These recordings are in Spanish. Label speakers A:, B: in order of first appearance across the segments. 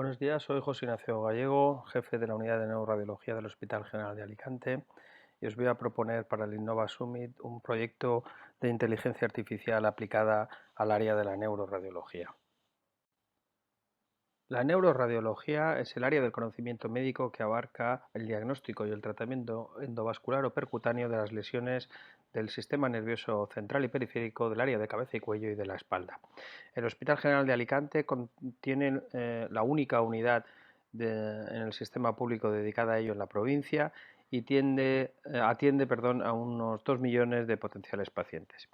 A: Buenos días, soy José Ignacio Gallego, jefe de la unidad de neuroradiología del Hospital General de Alicante, y os voy a proponer para el Innova Summit un proyecto de inteligencia artificial aplicada al área de la neuroradiología. La neuroradiología es el área del conocimiento médico que abarca el diagnóstico y el tratamiento endovascular o percutáneo de las lesiones del sistema nervioso central y periférico del área de cabeza y cuello y de la espalda. El Hospital General de Alicante contiene la única unidad en el sistema público dedicada a ello en la provincia y atiende a unos 2 millones de potenciales pacientes.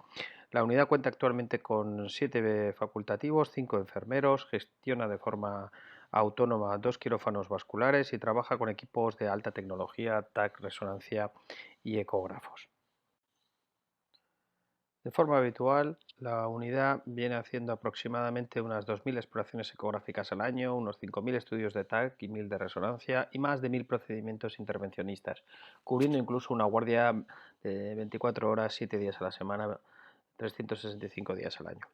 A: La unidad cuenta actualmente con 7 facultativos, 5 enfermeros, gestiona de forma autónoma 2 quirófanos vasculares y trabaja con equipos de alta tecnología, TAC, resonancia y ecógrafos. De forma habitual, la unidad viene haciendo aproximadamente unas 2.000 exploraciones ecográficas al año, unos 5.000 estudios de TAC y 1.000 de resonancia y más de 1.000 procedimientos intervencionistas, cubriendo incluso una guardia de 24 horas, 7 días a la semana, 365 días al año.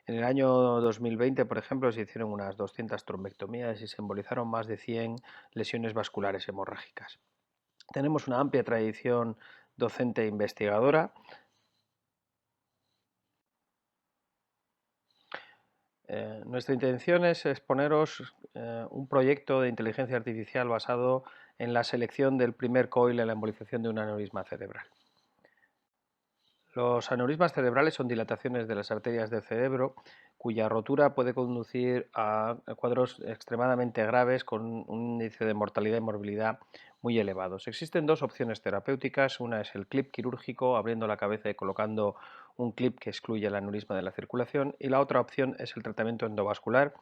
A: En el año 2020, por ejemplo, se hicieron unas 200 trombectomías y se embolizaron más de 100 lesiones vasculares hemorrágicas. Tenemos una amplia tradición docente e investigadora. Nuestra intención es exponeros un proyecto de inteligencia artificial basado en la selección del primer coil en la embolización de un aneurisma cerebral. Los aneurismas cerebrales son dilataciones de las arterias del cerebro cuya rotura puede conducir a cuadros extremadamente graves con un índice de mortalidad y morbilidad muy elevados. Existen dos opciones terapéuticas, una es el clip quirúrgico, abriendo la cabeza y colocando un clip que excluye el aneurisma de la circulación, y la otra opción es el tratamiento endovascular,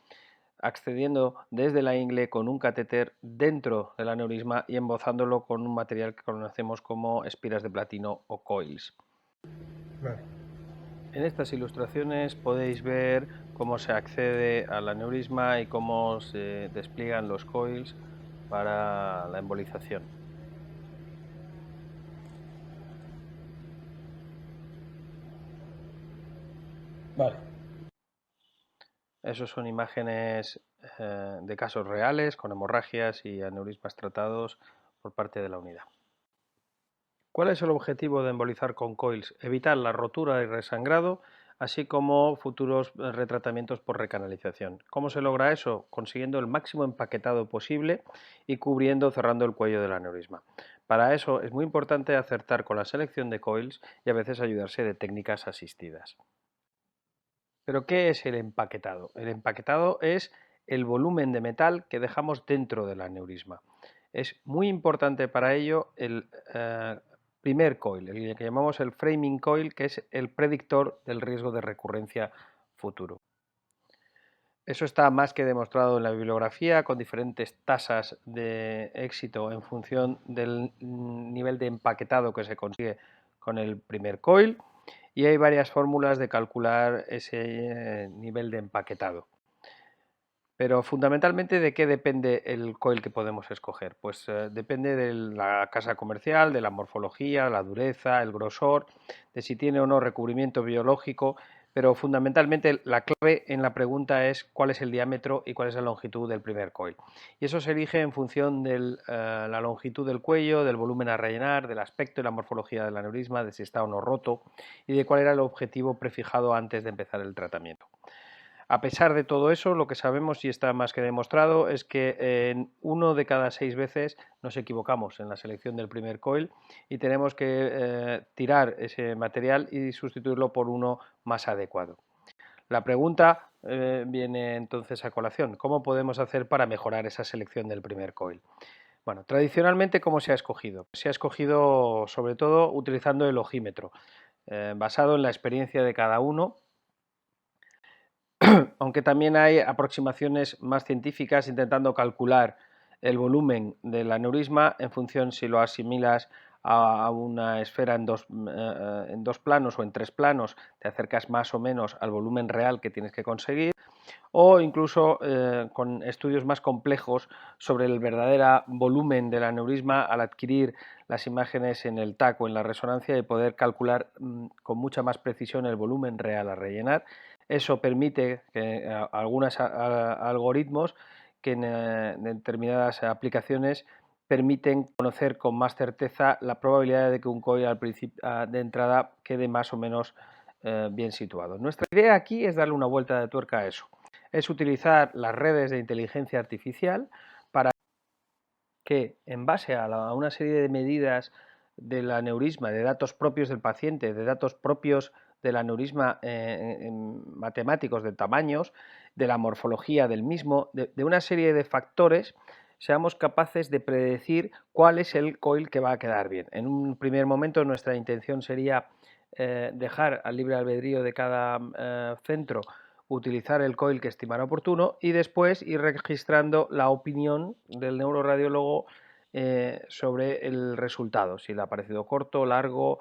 A: accediendo desde la ingle con un catéter dentro del aneurisma y embozándolo con un material que conocemos como espiras de platino o coils. Vale. En estas ilustraciones podéis ver cómo se accede al aneurisma y cómo se despliegan los coils para la embolización. Vale. Esas son imágenes de casos reales con hemorragias y aneurismas tratados por parte de la unidad. ¿Cuál es el objetivo de embolizar con coils? Evitar la rotura y resangrado, así como futuros retratamientos por recanalización. ¿Cómo se logra eso? Consiguiendo el máximo empaquetado posible y cubriendo, cerrando el cuello del aneurisma. Para eso es muy importante acertar con la selección de coils y a veces ayudarse de técnicas asistidas. ¿Pero qué es el empaquetado? El empaquetado es el volumen de metal que dejamos dentro del aneurisma. Es muy importante para ello el primer coil, el que llamamos el framing coil, que es el predictor del riesgo de recurrencia futuro. Eso está más que demostrado en la bibliografía, con diferentes tasas de éxito en función del nivel de empaquetado que se consigue con el primer coil, y hay varias fórmulas de calcular ese nivel de empaquetado. Pero fundamentalmente, ¿de qué depende el coil que podemos escoger? Pues depende de la casa comercial, de la morfología, la dureza, el grosor, de si tiene o no recubrimiento biológico, pero fundamentalmente la clave en la pregunta es cuál es el diámetro y cuál es la longitud del primer coil. Y eso se elige en función de la longitud del cuello, del volumen a rellenar, del aspecto y la morfología del aneurisma, de si está o no roto y de cuál era el objetivo prefijado antes de empezar el tratamiento. A pesar de todo eso, lo que sabemos y está más que demostrado es que en 1 de cada 6 veces nos equivocamos en la selección del primer coil y tenemos que tirar ese material y sustituirlo por uno más adecuado. La pregunta viene entonces a colación: ¿cómo podemos hacer para mejorar esa selección del primer coil? Bueno, tradicionalmente, ¿cómo se ha escogido? Se ha escogido sobre todo utilizando el ogímetro, basado en la experiencia de cada uno, aunque también hay aproximaciones más científicas intentando calcular el volumen del aneurisma en función si lo asimilas a una esfera en dos planos o en 3 planos, te acercas más o menos al volumen real que tienes que conseguir, o incluso con estudios más complejos sobre el verdadero volumen del aneurisma al adquirir las imágenes en el TAC o en la resonancia y poder calcular con mucha más precisión el volumen real a rellenar. Eso permite que algunos algoritmos que en determinadas aplicaciones permiten conocer con más certeza la probabilidad de que un coil de entrada quede más o menos bien situado. Nuestra idea aquí es darle una vuelta de tuerca a eso. Es utilizar las redes de inteligencia artificial para que, en base a una serie de medidas del aneurisma, de datos propios del paciente, de datos propios del aneurisma matemáticos, de tamaños, de la morfología del mismo, de una serie de factores, seamos capaces de predecir cuál es el coil que va a quedar bien. En un primer momento nuestra intención sería dejar al libre albedrío de cada centro utilizar el coil que estimara oportuno y después ir registrando la opinión del neuroradiólogo sobre el resultado, si le ha parecido corto, largo,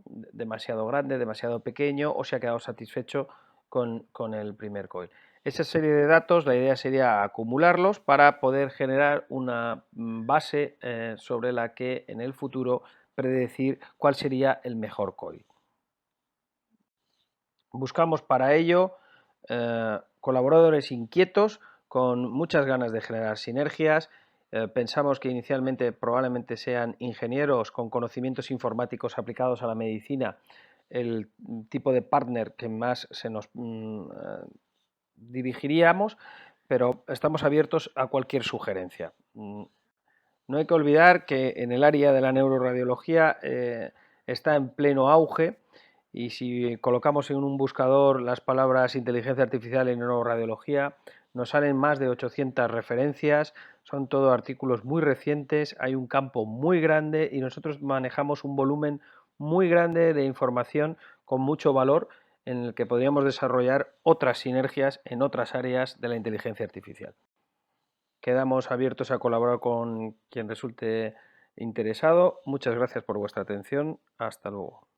A: demasiado grande, demasiado pequeño o si ha quedado satisfecho con el primer coil. Esa serie de datos, la idea sería acumularlos para poder generar una base sobre la que en el futuro predecir cuál sería el mejor coil. Buscamos para ello colaboradores inquietos con muchas ganas de generar sinergias. Pensamos que inicialmente probablemente sean ingenieros con conocimientos informáticos aplicados a la medicina, el tipo de partner que más se nos dirigiríamos, pero estamos abiertos a cualquier sugerencia. No hay que olvidar que en el área de la neuroradiología está en pleno auge y si colocamos en un buscador las palabras inteligencia artificial y neuroradiología, nos salen más de 800 referencias, son todos artículos muy recientes, hay un campo muy grande y nosotros manejamos un volumen muy grande de información con mucho valor en el que podríamos desarrollar otras sinergias en otras áreas de la inteligencia artificial. Quedamos abiertos a colaborar con quien resulte interesado. Muchas gracias por vuestra atención. Hasta luego.